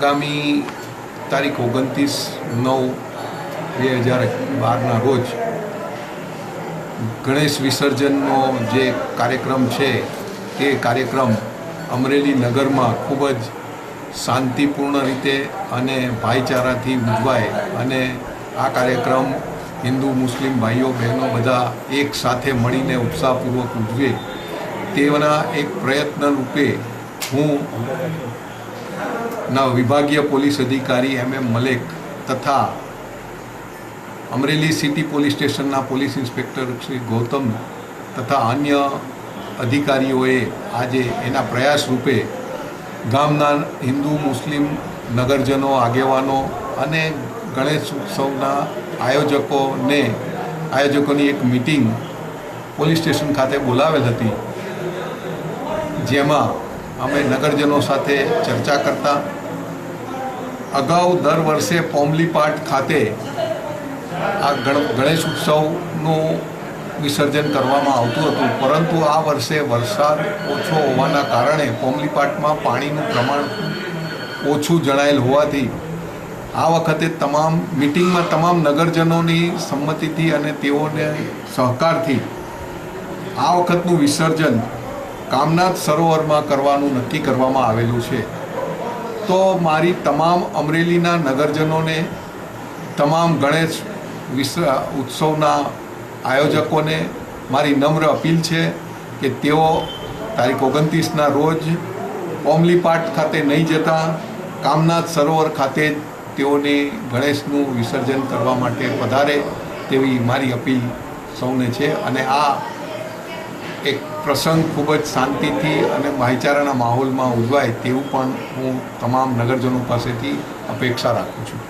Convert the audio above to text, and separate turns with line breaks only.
આગામી તારીખ 29/9/2012 રોજ ગણેશ વિસર્જનનો જે કાર્યક્રમ છે તે કાર્યક્રમ અમરેલી નગરમાં ખૂબ જ શાંતિપૂર્ણ રીતે અને ભાઈચારાથી ઉજવાય અને આ કાર્યક્રમ હિન્દુ મુસ્લિમ ભાઈઓ બહેનો બધા એક સાથે મળીને ઉત્સાહપૂર્વક ઉજવે તેના એક પ્રયત્ન રૂપે હું વિભાગીય પોલીસ અધિકારી MM મલેક તથા અમરેલી સિટી પોલીસ સ્ટેશનના પોલીસ ઇન્સ્પેક્ટર શ્રી ગૌતમ તથા અન્ય અધિકારીઓએ આજે એના પ્રયાસ રૂપે ગામના હિન્દુ મુસ્લિમ નગરજનો આગેવાનો અને ગણેશ ઉત્સવના આયોજકોની એક મિટિંગ પોલીસ સ્ટેશન ખાતે બોલાવેલ હતી, જેમાં અમે નગરજનો સાથે ચર્ચા કરતા અગાઉ દર વર્ષે પોમલીપાટ ખાતે આ ગણેશ ઉત્સવનું વિસર્જન કરવામાં આવતું હતું, પરંતુ આ વર્ષે વરસાદ ઓછો હોવાના કારણે પોમલીપાટમાં પાણીનું પ્રમાણ ઓછું જણાયેલ હોવાથી આ વખતે મિટિંગમાં તમામ નગરજનોની સંમતિથી અને તેઓને સહકારથી આ વખતનું વિસર્જન કામનાથ સરોવરમાં કરવાનું નક્કી કરવામાં આવેલું છે. તો મારી તમામ અમરેલીના નગરજનોને, તમામ ગણેશ ઉત્સવના આયોજકોને મારી નમ્ર અપીલ છે કે તેઓ તારીખ 29ના રોજ પોમલીપાટ ખાતે નહીં જતા કામનાથ સરોવર ખાતે જ તેઓને ગણેશનું વિસર્જન કરવા માટે પધારે તેવી મારી અપીલ સૌને છે. અને આ એક પ્રસંગ ખૂબ જ શાંતિથી અને ભાઈચારાના માહોલમાં ઉજવાય તેવું પણ હું તમામ નગરજનો પાસેથી અપેક્ષા રાખું છું.